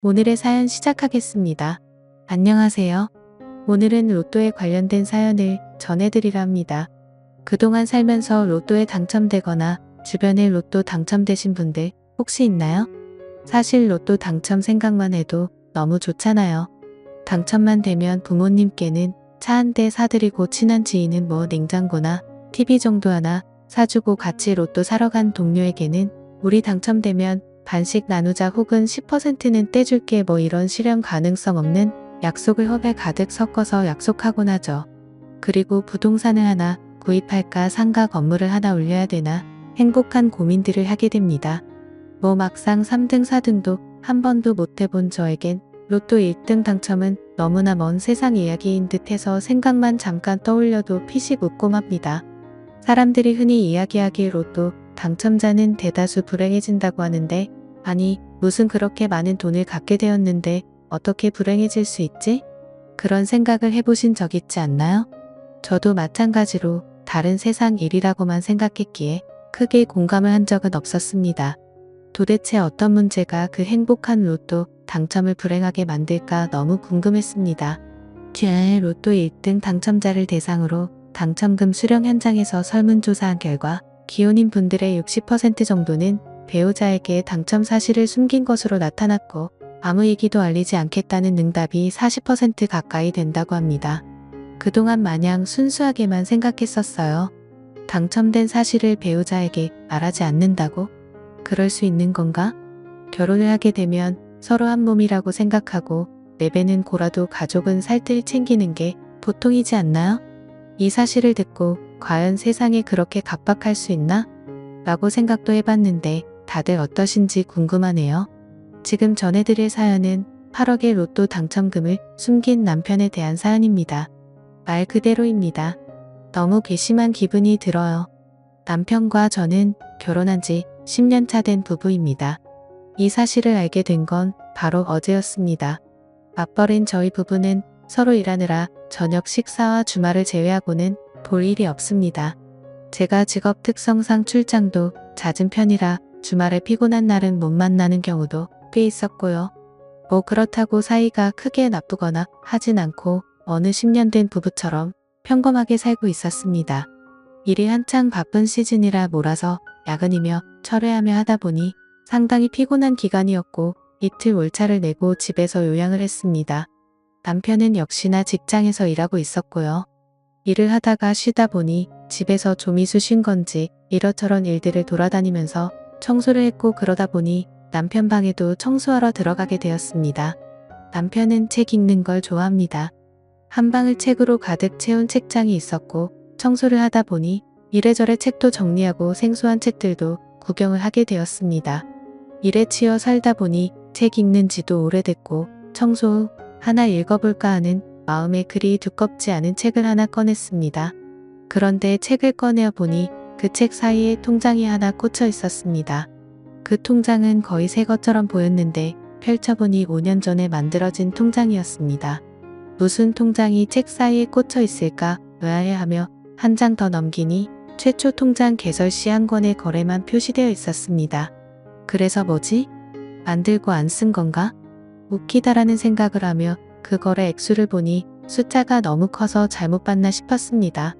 오늘의 사연 시작하겠습니다. 안녕하세요. 오늘은 로또에 관련된 사연을 전해드리려 합니다. 그동안 살면서 로또에 당첨되거나 주변에 로또 당첨되신 분들 혹시 있나요? 사실 로또 당첨 생각만 해도 너무 좋잖아요. 당첨만 되면 부모님께는 차 한 대 사드리고 친한 지인은 냉장고나 TV 정도 하나 사주고 같이 로또 사러 간 동료에게는 우리 당첨되면 반씩 나누자 혹은 10%는 떼줄게 이런 실현 가능성 없는 약속을 허에 가득 섞어서 약속하곤 하죠. 그리고 부동산을 하나 구입할까 상가 건물을 하나 올려야 되나 행복한 고민들을 하게 됩니다. 막상 3등 4등도 한 번도 못 해본 저에겐 로또 1등 당첨은 너무나 먼 세상 이야기인 듯 해서 생각만 잠깐 떠올려도 피식 웃고 맙니다. 사람들이 흔히 이야기하기에 로또 당첨자는 대다수 불행해진다고 하는데 아니 무슨 그렇게 많은 돈을 갖게 되었는데 어떻게 불행해질 수 있지? 그런 생각을 해보신 적 있지 않나요? 저도 마찬가지로 다른 세상 일이라고만 생각했기에 크게 공감을 한 적은 없었습니다. 도대체 어떤 문제가 그 행복한 로또 당첨을 불행하게 만들까 너무 궁금했습니다. 제 로또 1등 당첨자를 대상으로 당첨금 수령 현장에서 설문조사한 결과 기혼인 분들의 60% 정도는 배우자에게 당첨 사실을 숨긴 것으로 나타났고 아무 얘기도 알리지 않겠다는 응답이 40% 가까이 된다고 합니다. 그동안 마냥 순수하게만 생각했었어요. 당첨된 사실을 배우자에게 말하지 않는다고? 그럴 수 있는 건가? 결혼을 하게 되면 서로 한 몸이라고 생각하고 내배는 고라도 가족은 살뜰 챙기는 게 보통이지 않나요? 이 사실을 듣고 과연 세상에 그렇게 각박할 수 있나? 라고 생각도 해봤는데 다들 어떠신지 궁금하네요. 지금 전해드릴 사연은 8억의 로또 당첨금을 숨긴 남편에 대한 사연입니다. 말 그대로입니다. 너무 괘씸한 기분이 들어요. 남편과 저는 결혼한 지 10년 차 된 부부입니다. 이 사실을 알게 된 건 바로 어제였습니다. 맞벌이인 저희 부부는 서로 일하느라 저녁 식사와 주말을 제외하고는 볼 일이 없습니다. 제가 직업 특성상 출장도 잦은 편이라 주말에 피곤한 날은 못 만나는 경우도 꽤 있었고요. 그렇다고 사이가 크게 나쁘거나 하진 않고 어느 10년 된 부부처럼 평범하게 살고 있었습니다. 일이 한창 바쁜 시즌이라 몰아서 야근이며 철회하며 하다 보니 상당히 피곤한 기간이었고 이틀 월차를 내고 집에서 요양을 했습니다. 남편은 역시나 직장에서 일하고 있었고요. 일을 하다가 쉬다 보니 집에서 좀이 쑤신 건지 이러저런 일들을 돌아다니면서 청소를 했고 그러다 보니 남편 방에도 청소하러 들어가게 되었습니다. 남편은 책 읽는 걸 좋아합니다. 한 방을 책으로 가득 채운 책장이 있었고 청소를 하다 보니 이래저래 책도 정리하고 생소한 책들도 구경을 하게 되었습니다. 일에 치여 살다 보니 책 읽는 지도 오래됐고 청소 후 하나 읽어볼까 하는 마음에 그리 두껍지 않은 책을 하나 꺼냈습니다. 그런데 책을 꺼내어 보니 그 책 사이에 통장이 하나 꽂혀 있었습니다. 그 통장은 거의 새 것처럼 보였는데 펼쳐보니 5년 전에 만들어진 통장이었습니다. 무슨 통장이 책 사이에 꽂혀 있을까 의아해하며 한 장 더 넘기니 최초 통장 개설 시 한 권의 거래만 표시되어 있었습니다. 그래서 뭐지? 만들고 안 쓴 건가? 웃기다라는 생각을 하며 그 거래 액수를 보니 숫자가 너무 커서 잘못 봤나 싶었습니다.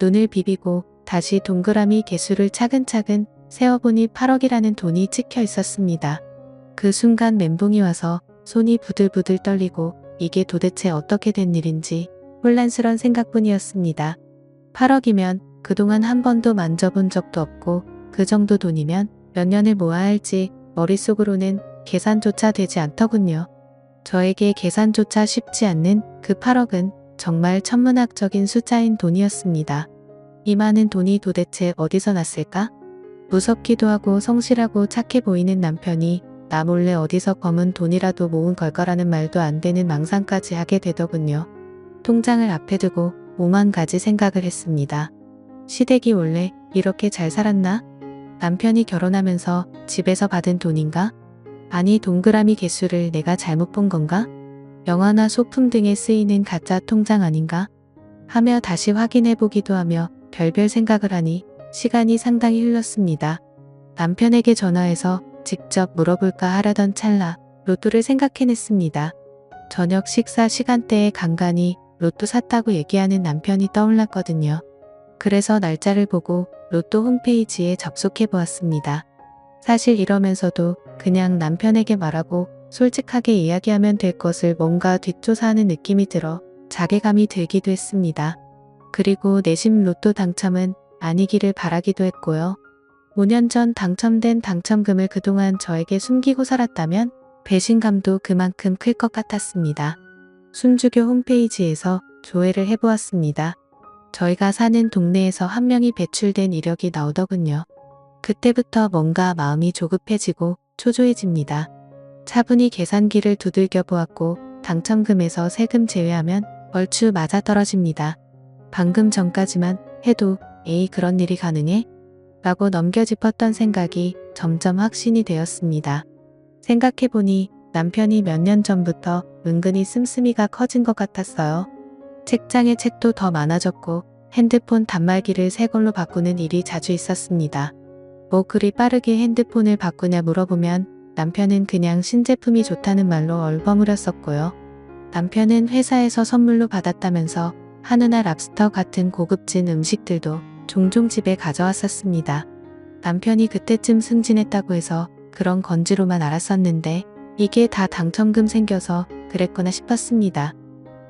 눈을 비비고 다시 동그라미 개수를 차근차근 세어보니 8억이라는 돈이 찍혀 있었습니다. 그 순간 멘붕이 와서 손이 부들부들 떨리고 이게 도대체 어떻게 된 일인지 혼란스러운 생각뿐이었습니다. 8억이면 그동안 한 번도 만져본 적도 없고 그 정도 돈이면 몇 년을 모아야 할지 머릿속으로는 계산조차 되지 않더군요. 저에게 계산조차 쉽지 않는 그 8억은 정말 천문학적인 숫자인 돈이었습니다. 이 많은 돈이 도대체 어디서 났을까? 무섭기도 하고 성실하고 착해 보이는 남편이 나 몰래 어디서 검은 돈이라도 모은 걸 거라는 말도 안 되는 망상까지 하게 되더군요. 통장을 앞에 두고 오만 가지 생각을 했습니다. 시댁이 원래 이렇게 잘 살았나? 남편이 결혼하면서 집에서 받은 돈인가? 아니 동그라미 개수를 내가 잘못 본 건가? 영화나 소품 등에 쓰이는 가짜 통장 아닌가? 하며 다시 확인해 보기도 하며 별별 생각을 하니 시간이 상당히 흘렀습니다. 남편에게 전화해서 직접 물어볼까 하려던 찰나 로또를 생각해냈습니다. 저녁 식사 시간대에 간간히 로또 샀다고 얘기하는 남편이 떠올랐거든요. 그래서 날짜를 보고 로또 홈페이지에 접속해 보았습니다. 사실 이러면서도 그냥 남편에게 말하고 솔직하게 이야기하면 될 것을 뭔가 뒷조사하는 느낌이 들어 자괴감이 들기도 했습니다. 그리고 내심 로또 당첨은 아니기를 바라기도 했고요. 5년 전 당첨된 당첨금을 그동안 저에게 숨기고 살았다면 배신감도 그만큼 클 것 같았습니다. 순주교 홈페이지에서 조회를 해보았습니다. 저희가 사는 동네에서 한 명이 배출된 이력이 나오더군요. 그때부터 뭔가 마음이 조급해지고 초조해집니다. 차분히 계산기를 두들겨 보았고 당첨금에서 세금 제외하면 얼추 맞아떨어집니다. 방금 전까지만 해도 에이 그런 일이 가능해? 라고 넘겨짚었던 생각이 점점 확신이 되었습니다. 생각해보니 남편이 몇 년 전부터 은근히 씀씀이가 커진 것 같았어요. 책장에 책도 더 많아졌고 핸드폰 단말기를 새 걸로 바꾸는 일이 자주 있었습니다. 뭐 그리 빠르게 핸드폰을 바꾸냐 물어보면 남편은 그냥 신제품이 좋다는 말로 얼버무렸었고요. 남편은 회사에서 선물로 받았다면서 한우나 랍스터 같은 고급진 음식들도 종종 집에 가져왔었습니다. 남편이 그때쯤 승진했다고 해서 그런 건지로만 알았었는데 이게 다 당첨금 생겨서 그랬구나 싶었습니다.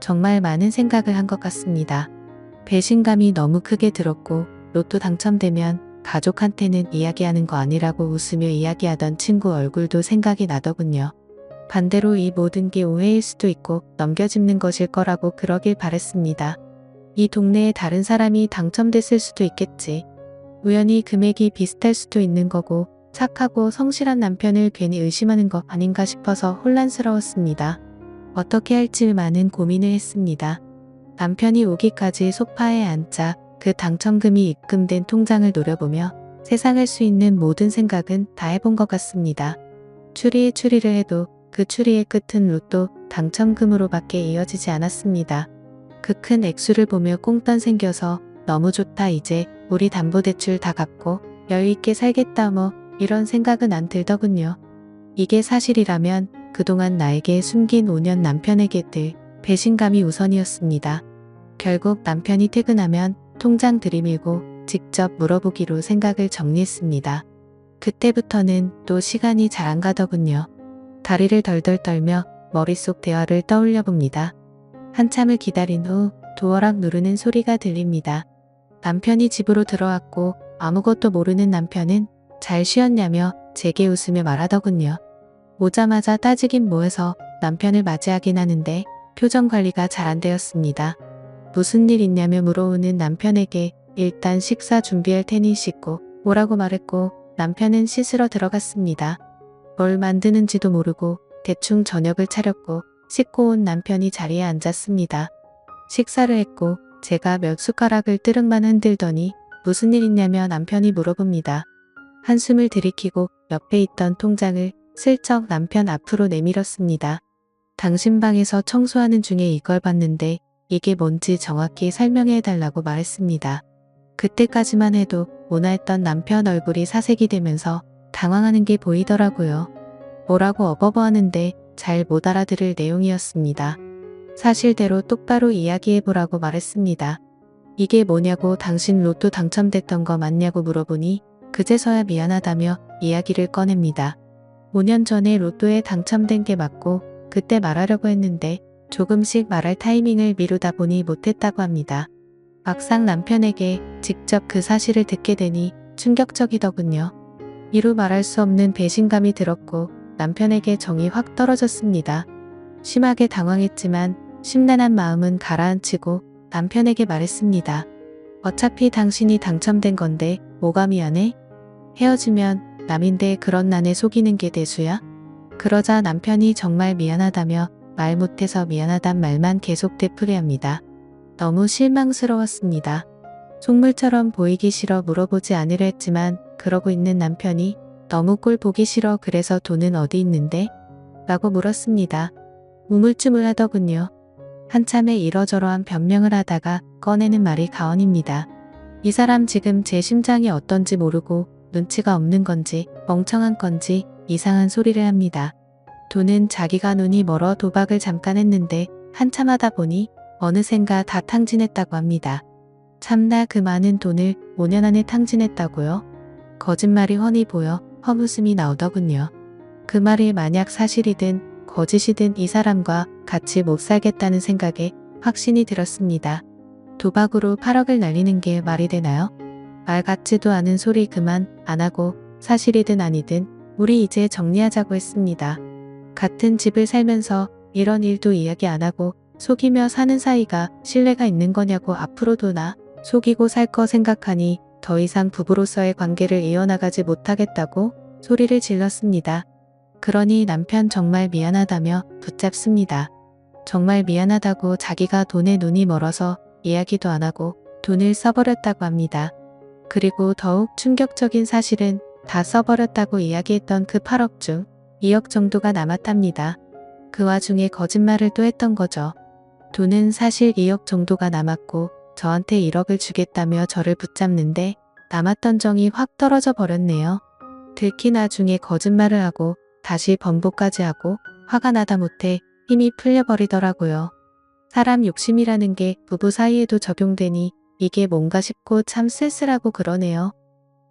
정말 많은 생각을 한 것 같습니다. 배신감이 너무 크게 들었고 로또 당첨되면 가족한테는 이야기하는 거 아니라고 웃으며 이야기하던 친구 얼굴도 생각이 나더군요. 반대로 이 모든 게 오해일 수도 있고 넘겨짚는 것일 거라고 그러길 바랬습니다. 이 동네에 다른 사람이 당첨됐을 수도 있겠지. 우연히 금액이 비슷할 수도 있는 거고 착하고 성실한 남편을 괜히 의심하는 것 아닌가 싶어서 혼란스러웠습니다. 어떻게 할지 많은 고민을 했습니다. 남편이 오기까지 소파에 앉아 그 당첨금이 입금된 통장을 노려보며 세상할 수 있는 모든 생각은 다 해본 것 같습니다. 추리에 추리를 해도 그 추리의 끝은 로또 당첨금으로밖에 이어지지 않았습니다. 그 큰 액수를 보며 꽁돈 생겨서 너무 좋다 이제 우리 담보대출 다 갚고 여유있게 살겠다 뭐 이런 생각은 안 들더군요. 이게 사실이라면 그동안 나에게 숨긴 5년 남편에게 들 배신감이 우선이었습니다. 결국 남편이 퇴근하면 통장 들이밀고 직접 물어보기로 생각을 정리했습니다. 그때부터는 또 시간이 잘 안 가더군요. 다리를 덜덜 떨며 머릿속 대화를 떠올려 봅니다. 한참을 기다린 후 도어락 누르는 소리가 들립니다. 남편이 집으로 들어왔고 아무것도 모르는 남편은 잘 쉬었냐며 제게 웃으며 말하더군요. 오자마자 따지긴 뭐해서 남편을 맞이하긴 하는데 표정 관리가 잘 안 되었습니다. 무슨 일 있냐며 물어오는 남편에게 일단 식사 준비할 테니 씻고 오라고 말했고 남편은 씻으러 들어갔습니다. 뭘 만드는지도 모르고 대충 저녁을 차렸고 씻고 온 남편이 자리에 앉았습니다. 식사를 했고 제가 몇 숟가락을 뜨릉만 흔들더니 무슨 일 있냐며 남편이 물어봅니다. 한숨을 들이키고 옆에 있던 통장을 슬쩍 남편 앞으로 내밀었습니다. 당신 방에서 청소하는 중에 이걸 봤는데 이게 뭔지 정확히 설명해 달라고 말했습니다. 그때까지만 해도 온화했던 남편 얼굴이 사색이 되면서 당황하는 게 보이더라고요. 뭐라고 어버버하는데 잘 못 알아들을 내용이었습니다. 사실대로 똑바로 이야기해보라고 말했습니다. 이게 뭐냐고 당신 로또 당첨됐던 거 맞냐고 물어보니 그제서야 미안하다며 이야기를 꺼냅니다. 5년 전에 로또에 당첨된 게 맞고 그때 말하려고 했는데 조금씩 말할 타이밍을 미루다 보니 못했다고 합니다. 막상 남편에게 직접 그 사실을 듣게 되니 충격적이더군요. 이루 말할 수 없는 배신감이 들었고 남편에게 정이 확 떨어졌습니다. 심하게 당황했지만 심란한 마음은 가라앉히고 남편에게 말했습니다. 어차피 당신이 당첨된 건데 뭐가 미안해? 헤어지면 남인데 그런 난에 속이는 게 대수야? 그러자 남편이 정말 미안하다며 말 못해서 미안하단 말만 계속 되풀이합니다. 너무 실망스러웠습니다. 속물처럼 보이기 싫어 물어보지 않으려 했지만 그러고 있는 남편이 너무 꼴 보기 싫어 그래서 돈은 어디 있는데? 라고 물었습니다. 우물쭈물하더군요. 한참에 이러저러한 변명을 하다가 꺼내는 말이 가언입니다. 이 사람 지금 제 심장이 어떤지 모르고 눈치가 없는 건지 멍청한 건지 이상한 소리를 합니다. 돈은 자기가 눈이 멀어 도박을 잠깐 했는데 한참 하다 보니 어느샌가 다 탕진했다고 합니다. 참나 그 많은 돈을 5년 안에 탕진했다고요? 거짓말이 훤히 보여 헛웃음이 나오더군요. 그 말이 만약 사실이든 거짓이든 이 사람과 같이 못 살겠다는 생각에 확신이 들었습니다. 도박으로 8억을 날리는 게 말이 되나요? 말 같지도 않은 소리 그만 안 하고 사실이든 아니든 우리 이제 정리하자고 했습니다. 같은 집을 살면서 이런 일도 이야기 안 하고 속이며 사는 사이가 신뢰가 있는 거냐고 앞으로도 나 속이고 살 거 생각하니 더 이상 부부로서의 관계를 이어나가지 못하겠다고 소리를 질렀습니다. 그러니 남편 정말 미안하다며 붙잡습니다. 정말 미안하다고 자기가 돈에 눈이 멀어서 이야기도 안 하고 돈을 써버렸다고 합니다. 그리고 더욱 충격적인 사실은 다 써버렸다고 이야기했던 그 8억 중 2억 정도가 남았답니다. 그 와중에 거짓말을 또 했던 거죠. 돈은 사실 2억 정도가 남았고 저한테 1억을 주겠다며 저를 붙잡는데 남았던 정이 확 떨어져 버렸네요. 들킨 와중에 거짓말을 하고 다시 번복까지 하고 화가 나다 못해 힘이 풀려버리더라고요. 사람 욕심이라는 게 부부 사이에도 적용되니 이게 뭔가 싶고 참 쓸쓸하고 그러네요.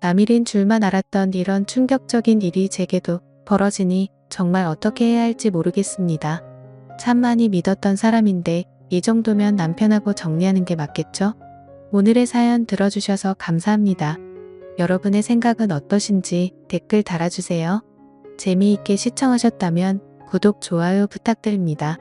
남일인 줄만 알았던 이런 충격적인 일이 제게도 벌어지니 정말 어떻게 해야 할지 모르겠습니다. 참 많이 믿었던 사람인데 이 정도면 남편하고 정리하는 게 맞겠죠? 오늘의 사연 들어주셔서 감사합니다. 여러분의 생각은 어떠신지 댓글 달아주세요. 재미있게 시청하셨다면 구독, 좋아요 부탁드립니다.